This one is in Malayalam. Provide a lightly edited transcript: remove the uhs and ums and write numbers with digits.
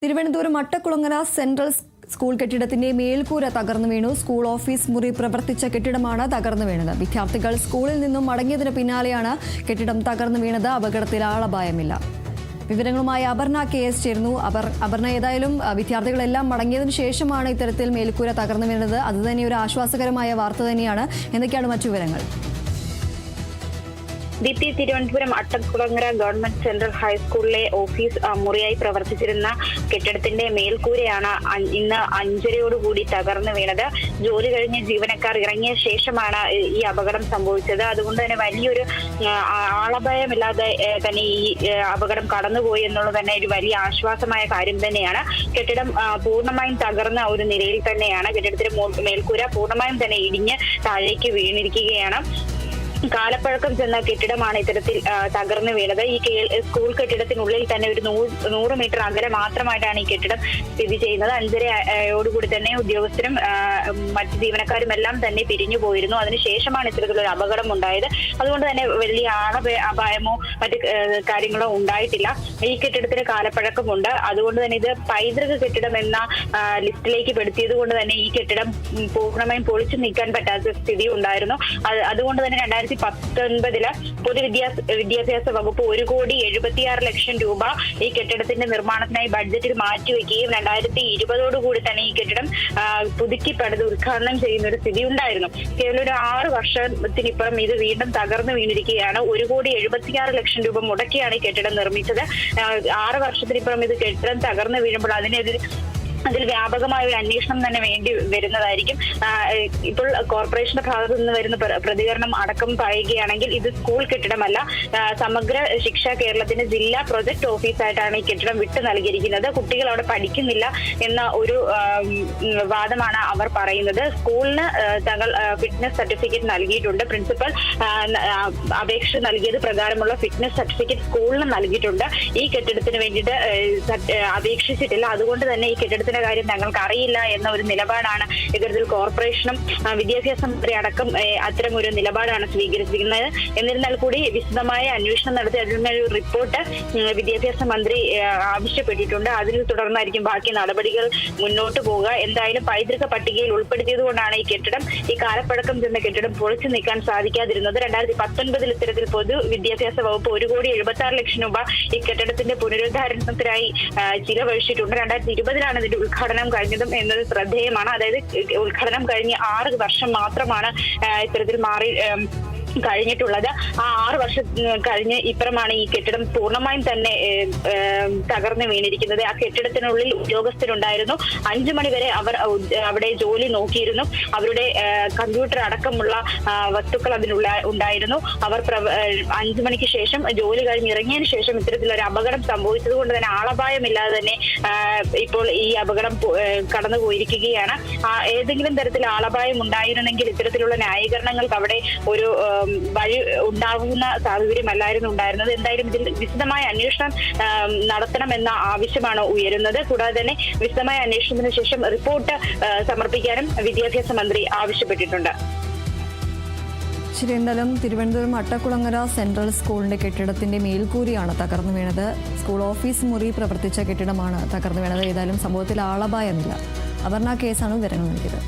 തിരുവനന്തപുരം അട്ടക്കുളങ്ങര സെൻട്രൽ സ്കൂൾ കെട്ടിടത്തിന്റെ മേൽക്കൂര തകർന്നു വീണു. സ്കൂൾ ഓഫീസ് മുറി പ്രവർത്തിച്ച കെട്ടിടമാണ് തകർന്നു വീണത്. വിദ്യാർത്ഥികൾ സ്കൂളിൽ നിന്നും മടങ്ങിയതിന് പിന്നാലെയാണ് കെട്ടിടം തകർന്നു വീണത്. അപകടത്തിൽ ആളപായമില്ല. വിവരങ്ങളുമായി അപർണ KS ചേരുന്നു. അപർണ, ഏതായാലും വിദ്യാർത്ഥികളെല്ലാം മടങ്ങിയതിനു ശേഷമാണ് ഇത്തരത്തിൽ മേൽക്കൂര തകർന്നു വീണത്. അതുതന്നെ ഒരു ആശ്വാസകരമായ വാർത്ത തന്നെയാണ്. എന്തൊക്കെയാണ് മറ്റു വിവരങ്ങൾ? ദീപ്തി, തിരുവനന്തപുരം അട്ടക്കുളങ്ങര ഗവൺമെന്റ് സെൻട്രൽ ഹൈസ്കൂളിലെ ഓഫീസ് മുറിയായി പ്രവർത്തിച്ചിരുന്ന കെട്ടിടത്തിന്റെ മേൽക്കൂരയാണ് ഇന്ന് 5:30 തകർന്നു വീണത്. ജോലി കഴിഞ്ഞ് ജീവനക്കാർ ഇറങ്ങിയ ശേഷമാണ് ഈ അപകടം സംഭവിച്ചത്. അതുകൊണ്ട് തന്നെ വലിയൊരു ആളഭയമില്ലാതെ തന്നെ ഈ അപകടം കടന്നുപോയി എന്നുള്ളത് തന്നെ ഒരു വലിയ ആശ്വാസമായ കാര്യം തന്നെയാണ്. കെട്ടിടം പൂർണ്ണമായും തകർന്ന ഒരു നിലയിൽ തന്നെയാണ്. കെട്ടിടത്തിന്റെ മേൽക്കൂര പൂർണ്ണമായും തന്നെ ഇടിഞ്ഞ് താഴേക്ക് വീണിരിക്കുകയാണ്. കാലപ്പഴക്കം ചെന്ന കെട്ടിടമാണ് ഇത്തരത്തിൽ തകർന്നു വീണത്. ഈ സ്കൂൾ കെട്ടിടത്തിനുള്ളിൽ തന്നെ ഒരു 100 മീറ്റർ അകലെ മാത്രമായിട്ടാണ് ഈ കെട്ടിടം സ്ഥിതി ചെയ്യുന്നത്. 5:30 തന്നെ ഉദ്യോഗസ്ഥരും മറ്റ് ജീവനക്കാരും എല്ലാം തന്നെ പിരിഞ്ഞു പോയിരുന്നു. അതിനുശേഷമാണ് ഇത്തരത്തിലൊരു അപകടം ഉണ്ടായത്. അതുകൊണ്ട് തന്നെ വലിയ അപായമോ മറ്റ് കാര്യങ്ങളോ ഉണ്ടായിട്ടില്ല. ഈ കെട്ടിടത്തിന് കാലപ്പഴക്കമുണ്ട്. അതുകൊണ്ട് തന്നെ ഇത് പൈതൃക കെട്ടിടം എന്ന ലിസ്റ്റിലേക്ക് പെടുത്തിയത് കൊണ്ട് തന്നെ ഈ കെട്ടിടം പൂർണ്ണമായും പൊളിച്ചു നീക്കാൻ പറ്റാത്ത സ്ഥിതി ഉണ്ടായിരുന്നു. അതുകൊണ്ട് തന്നെ 2019 പൊതുവിദ്യാഭ്യാസ വകുപ്പ് 1,76,00,000 രൂപ ഈ കെട്ടിടത്തിന്റെ നിർമ്മാണത്തിനായി ബഡ്ജറ്റിൽ മാറ്റിവെക്കുകയും 2020 തന്നെ ഈ കെട്ടിടം പുതുക്കി പണിത് ഉദ്ഘാടനം ചെയ്യുന്ന ഒരു സ്ഥിതി ഉണ്ടായിരുന്നു. കേവലം ഒരു 6 വർഷത്തിനിപ്പുറം ഇത് വീണ്ടും തകർന്നു വീണിരിക്കുകയാണ്. 1,76,00,000 രൂപ മുടക്കിയാണ് ഈ കെട്ടിടം നിർമ്മിച്ചത്. 6 വർഷത്തിനിപ്പുറം ഇത് കെട്ടിടം തകർന്നു വീഴുമ്പോൾ അതിൽ വ്യാപകമായ ഒരു അന്വേഷണം തന്നെ വേണ്ടി വരുന്നതായിരിക്കും. ഇപ്പോൾ കോർപ്പറേഷന്റെ ഭാഗത്തു നിന്ന് വരുന്ന പ്രതികരണം അടക്കം പറയുകയാണെങ്കിൽ ഇത് സ്കൂൾ കെട്ടിടമല്ല, സമഗ്ര ശിക്ഷ കേരളത്തിന്റെ ജില്ലാ പ്രൊജക്ട് ഓഫീസായിട്ടാണ് ഈ കെട്ടിടം വിട്ടു നൽകിയിരിക്കുന്നത്. കുട്ടികൾ അവിടെ പഠിക്കുന്നില്ല എന്ന ഒരു വാദമാണ് അവർ പറയുന്നത്. സ്കൂളിന് തങ്ങൾ ഫിറ്റ്നസ് സർട്ടിഫിക്കറ്റ് നൽകിയിട്ടുണ്ട്. പ്രിൻസിപ്പൽ അപേക്ഷ നൽകിയത് പ്രകാരമുള്ള ഫിറ്റ്നസ് സർട്ടിഫിക്കറ്റ് സ്കൂളിന് നൽകിയിട്ടുണ്ട്. ഈ കെട്ടിടത്തിന് വേണ്ടിയിട്ട് അപേക്ഷിച്ചിട്ടില്ല. അതുകൊണ്ട് തന്നെ ഈ കെട്ടിടത്തിന്റെ കാര്യം ഞങ്ങൾക്ക് അറിയില്ല എന്ന ഒരു നിലപാടാണ് ഇത്തരത്തിൽ കോർപ്പറേഷനും വിദ്യാഭ്യാസ മന്ത്രി അടക്കം അത്തരം ഒരു നിലപാടാണ് സ്വീകരിച്ചിരിക്കുന്നത്. എന്നിരുന്നാൽ കൂടി വിശദമായ അന്വേഷണം നടത്തി അതിനൊരു റിപ്പോർട്ട് വിദ്യാഭ്യാസ മന്ത്രി ആവശ്യപ്പെട്ടിട്ടുണ്ട്. അതിനെ തുടർന്നായിരിക്കും ബാക്കി നടപടികൾ മുന്നോട്ട് പോവുക. എന്തായാലും പൈതൃക പട്ടികയിൽ ഉൾപ്പെടുത്തിയത് കൊണ്ടാണ് ഈ കാലപ്പഴക്കം ചെന്ന കെട്ടിടം പൊളിച്ചു നീക്കാൻ സാധിക്കാതിരുന്നത്. 2019 ഇത്തരത്തിൽ പൊതുവിദ്യാഭ്യാസ വകുപ്പ് 1,76,00,000 രൂപ ഈ കെട്ടിടത്തിന്റെ പുനരുദ്ധാരണത്തിനായി ചിലവഴിച്ചിട്ടുണ്ട്. 2020 ഇതിന്റെ ഉദ്ഘാടനം കഴിഞ്ഞതും എന്നത് ശ്രദ്ധേയമാണ്. അതായത് ഉദ്ഘാടനം കഴിഞ്ഞ് 6 വർഷം മാത്രമാണ് ഇത്തരത്തിൽ കഴിഞ്ഞിട്ടുള്ളത്. ആ 6 വർഷം കഴിഞ്ഞ് ഇപ്പുറമാണ് ഈ കെട്ടിടം പൂർണ്ണമായും തന്നെ തകർന്നു വീണിരിക്കുന്നത്. ആ കെട്ടിടത്തിനുള്ളിൽ ഉദ്യോഗസ്ഥരുണ്ടായിരുന്നു. 5 മണി വരെ അവർ അവിടെ ജോലി നോക്കിയിരുന്നു. അവരുടെ കമ്പ്യൂട്ടർ അടക്കമുള്ള വസ്തുക്കൾ ഉണ്ടായിരുന്നു. അവർ 5 മണിക്ക് ശേഷം ജോലി കഴിഞ്ഞ് ഇറങ്ങിയതിനു ശേഷം ഇത്തരത്തിലൊരു അപകടം സംഭവിച്ചത് കൊണ്ട് തന്നെ ആളപായമില്ലാതെ തന്നെ ഇപ്പോൾ ഈ അപകടം കടന്നുപോയിരിക്കുകയാണ്. ഏതെങ്കിലും തരത്തിൽ ആളപായം ഉണ്ടായിരുന്നെങ്കിൽ ഇത്തരത്തിലുള്ള ന്യായീകരണങ്ങൾക്ക് അവിടെ ഒരു വഴി ഉണ്ടാകുന്ന സാഹചര്യമല്ലായിരുന്നു ഉണ്ടായിരുന്നത്. എന്തായാലും ഇതിൽ വിശദമായ അന്വേഷണം നടത്തണമെന്ന ആവശ്യമാണ് ഉയരുന്നത്. കൂടാതെ തന്നെ വിശദമായ അന്വേഷണത്തിന് ശേഷം റിപ്പോർട്ട് സമർപ്പിക്കാനും വിദ്യാഭ്യാസ മന്ത്രി ആവശ്യപ്പെട്ടിട്ടുണ്ട്. ശരി, എന്തായാലും തിരുവനന്തപുരം അട്ടക്കുളങ്ങര സെൻട്രൽ സ്കൂളിന്റെ കെട്ടിടത്തിന്റെ മേൽക്കൂരയാണ് തകർന്നു വീണത്. സ്കൂൾ ഓഫീസ് മുറി പ്രവർത്തിച്ച കെട്ടിടമാണ് തകർന്നു വീണത്. ഏതായാലും സംഭവത്തിൽ ആളപായമില്ല. അപർണ KS വിവരങ്ങൾ നൽകിയത്.